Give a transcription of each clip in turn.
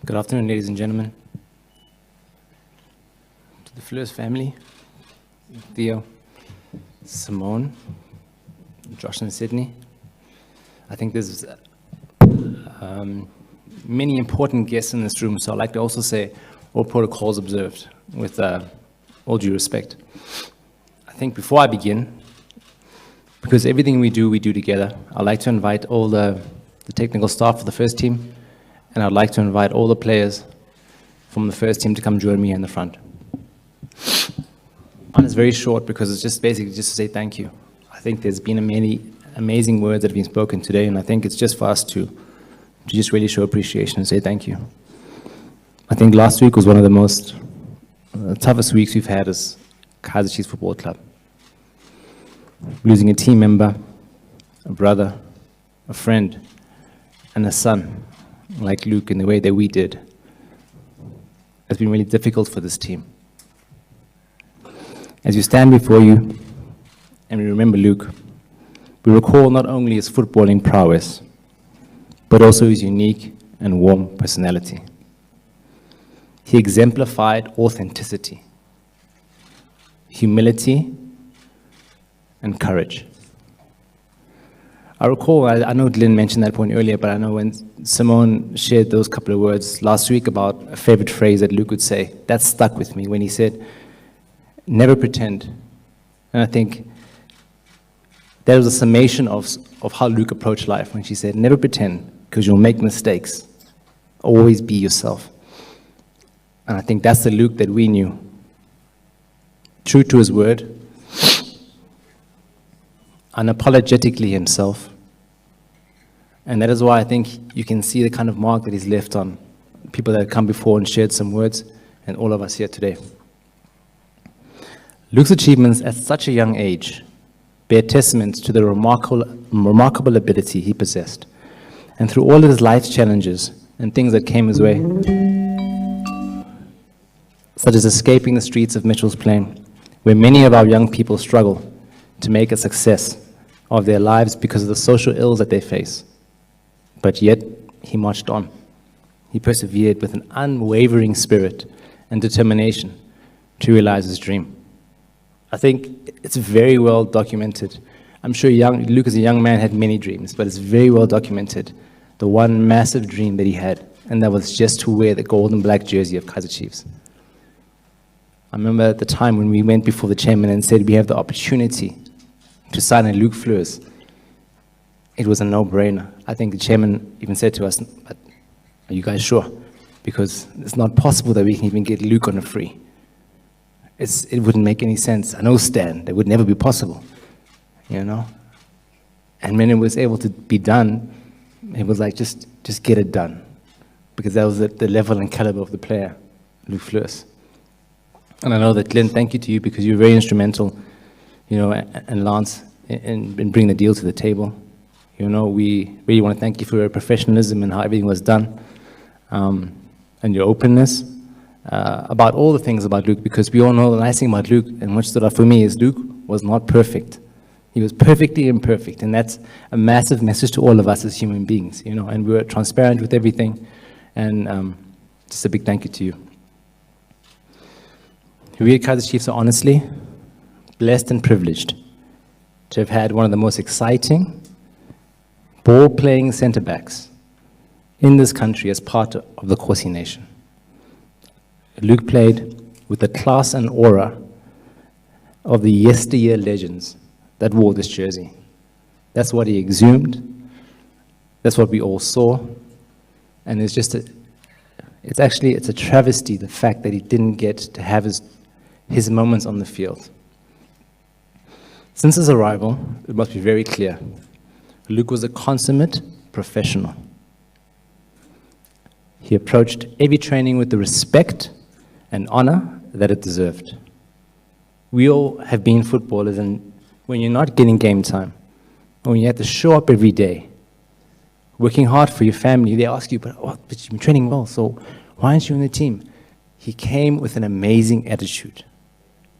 Good afternoon, ladies and gentlemen. To the Fleurs family, Theo, Simone, Josh and Sydney. I think there's many important guests in this room, so I'd like to also say all protocols observed with all due respect. I think before I begin, because everything we do together, I'd like to invite all the technical staff for the first team, and I'd like to invite all the players from the first team to come join me in the front. Mine is very short because it's just basically just to say thank you. I think there's been many amazing words that have been spoken today, and I think it's just for us to just really show appreciation and say thank you. I think last week was one of the most toughest weeks we've had as Kaizer Chiefs Football Club. Losing a team member, a brother, a friend, and a son, like Luke, in the way that we did, has been really difficult for this team. As we stand before you and we remember Luke, we recall not only his footballing prowess, but also his unique and warm personality. He exemplified authenticity, humility, and courage. I recall, I know Glenn mentioned that point earlier, but I know when Simone shared those couple of words last week about a favorite phrase that Luke would say, that stuck with me when he said, never pretend. And I think that was a summation of how Luke approached life when she said, never pretend, because you'll make mistakes. Always be yourself. And I think that's the Luke that we knew. True to his word, unapologetically himself. And that is why I think you can see the kind of mark that he's left on people that have come before and shared some words, and all of us here today. Luke's achievements at such a young age bear testament to the remarkable ability he possessed. And through all of his life's challenges and things that came his way, such as escaping the streets of Mitchell's Plain, where many of our young people struggle to make a success of their lives because of the social ills that they face. But yet, he marched on. He persevered with an unwavering spirit and determination to realize his dream. I think it's very well documented. I'm sure Luke as a young man had many dreams, but it's very well documented, the one massive dream that he had, and that was just to wear the gold and black jersey of Kaizer Chiefs. I remember at the time when we went before the chairman and said we have the opportunity to sign a Luke Fleurs. It was a no-brainer. I think the chairman even said to us, but are you guys sure? Because it's not possible that we can even get Luke on a free. It wouldn't make any sense. I know, Stan, that would never be possible, you know? And when it was able to be done, it was like, just get it done. Because that was the level and caliber of the player, Luke Fleurs. And I know that, Glenn, thank you to you because you're very instrumental, you know, and Lance, in bringing the deal to the table. You know, we really want to thank you for your professionalism and how everything was done, and your openness about all the things about Luke, because we all know the nice thing about Luke, and what stood out for me is Luke was not perfect. He was perfectly imperfect, and that's a massive message to all of us as human beings, you know, and we were transparent with everything, and just a big thank you to you. We at Kaizer Chiefs are honestly blessed and privileged to have had one of the most exciting ball-playing centre-backs in this country as part of the Khosi Nation. Luke played with the class and aura of the yesteryear legends that wore this jersey. That's what he exhumed. That's what we all saw. And it's a travesty, the fact that he didn't get to have his moments on the field. Since his arrival, it must be very clear, Luke was a consummate professional. He approached every training with the respect and honor that it deserved. We all have been footballers, and when you're not getting game time, when you have to show up every day, working hard for your family, they ask you, but you've been training well, so why aren't you in the team? He came with an amazing attitude.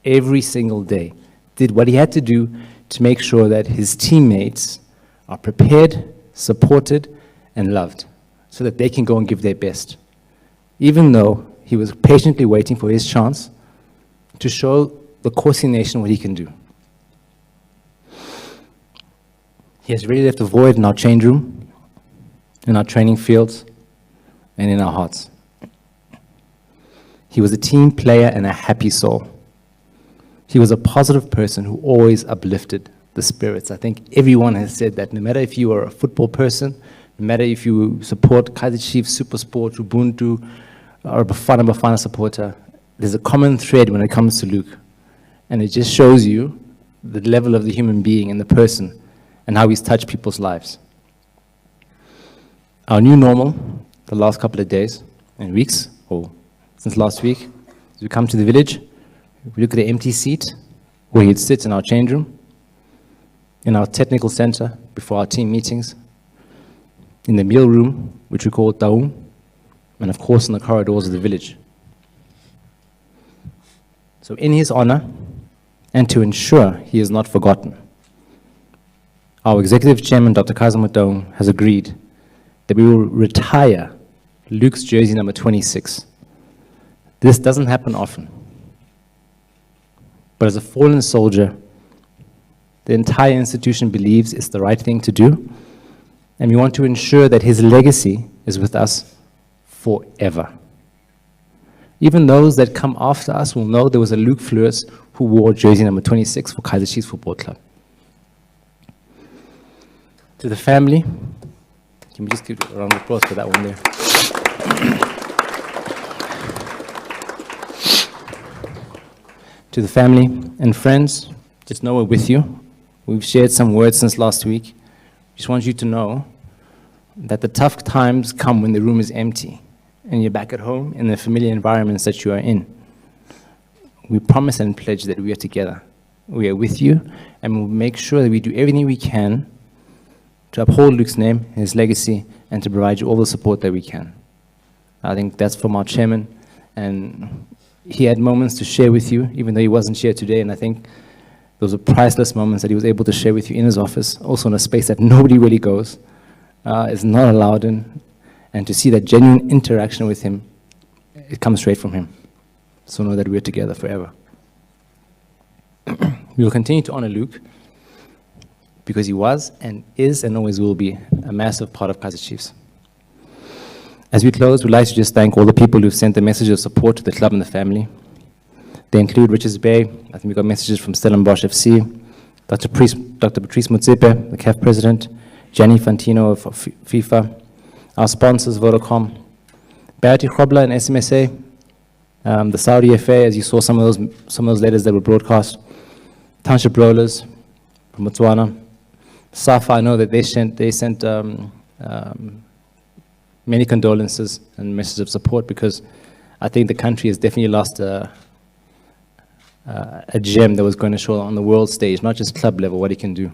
Every single day, did what he had to do to make sure that his teammates are prepared, supported, and loved, so that they can go and give their best. even though he was patiently waiting for his chance to show the Khosi nation what he can do. He has really left a void in our change room, in our training fields, and in our hearts. He was a team player and a happy soul. He was a positive person who always uplifted the spirits. I think everyone has said that, no matter if you are a football person, no matter if you support Kaizer Chiefs, Super Sport, Ubuntu, or a Bafana supporter, there's a common thread when it comes to Luke. And it just shows you the level of the human being and the person and how he's touched people's lives. Our new normal, the last couple of days and weeks, or since last week, as we come to the village, we look at the empty seat where he'd sit in our change room, in our technical center before our team meetings, in the meal room, which we call Taung, and of course in the corridors of the village. So in his honor, and to ensure he is not forgotten, our executive chairman, Dr. Kaizer Motaung, has agreed that we will retire Luke's jersey number 26. This doesn't happen often. But as a fallen soldier, the entire institution believes it's the right thing to do, and we want to ensure that his legacy is with us forever. Even those that come after us will know there was a Luke Fleurs who wore jersey number 26 for Kaizer Chiefs Football Club. To the family, can we just give a round of applause for that one there? To the family and friends, just know we're with you. We've shared some words since last week. Just want you to know that the tough times come when the room is empty and you're back at home in the familiar environments that you are in. We promise and pledge that we are together. We are with you, and we'll make sure that we do everything we can to uphold Luke's name, his legacy, and to provide you all the support that we can. I think that's from our chairman, and he had moments to share with you, even though he wasn't here today, and I think those are priceless moments that he was able to share with you in his office, also in a space that nobody really goes, is not allowed in, and to see that genuine interaction with him, it comes straight from him. So know that we're together forever. We will continue to honor Luke because he was and is and always will be a massive part of Kaizer Chiefs. As we close, we'd like to just thank all the people who've sent a message of support to the club and the family. They include Richards Bay. I think we got messages from Stellenbosch FC, Dr. Patrice Motsepe, the CAF president, Gianni Fantino of FIFA, our sponsors, Vodacom, Barati Khobla and SMSA, the Saudi FA, as you saw some of those letters that were broadcast, Township Rollers from Botswana, SAFA, I know that they sent many condolences and messages of support because I think the country has definitely lost a gem that was going to show on the world stage, not just club level, what he can do.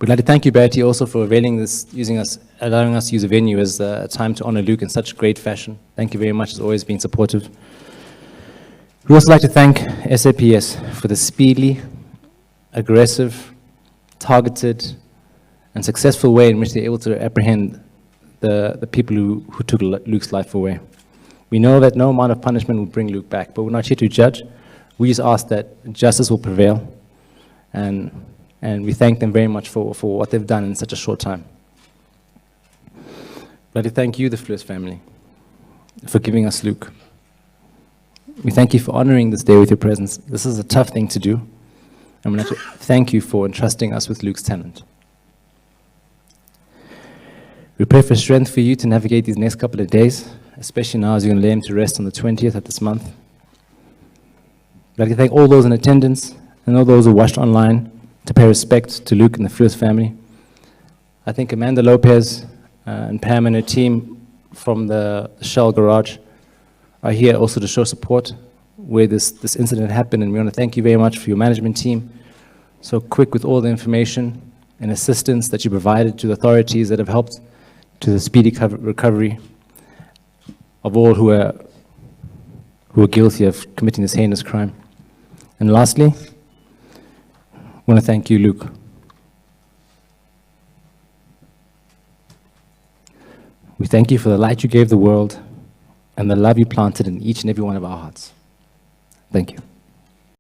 We'd like to thank you, Barati, also for availing this, allowing us to use a venue as a time to honor Luke in such great fashion. Thank you very much, as always, being supportive. We'd also like to thank SAPS for the speedy, aggressive, targeted, and successful way in which they're able to apprehend the people who took Luke's life away. We know that no amount of punishment will bring Luke back, but we're not here to judge. We just ask that justice will prevail, and we thank them very much for what they've done in such a short time. I'd like to thank you, the Fleurs family, for giving us Luke. We thank you for honoring this day with your presence. This is a tough thing to do, and we'd like to thank you for entrusting us with Luke's talent. We pray for strength for you to navigate these next couple of days, especially now as you're going to lay him to rest on the 20th of this month. I'd like to thank all those in attendance and all those who watched online to pay respect to Luke and the Fleurs family. I think Amanda Lopez and Pam and her team from the Shell Garage are here also to show support where this incident happened, and we want to thank you very much for your management team, so quick with all the information and assistance that you provided to the authorities that have helped to the speedy recovery of all who are guilty of committing this heinous crime. And lastly, I want to thank you, Luke. We thank you for the light you gave the world and the love you planted in each and every one of our hearts. Thank you.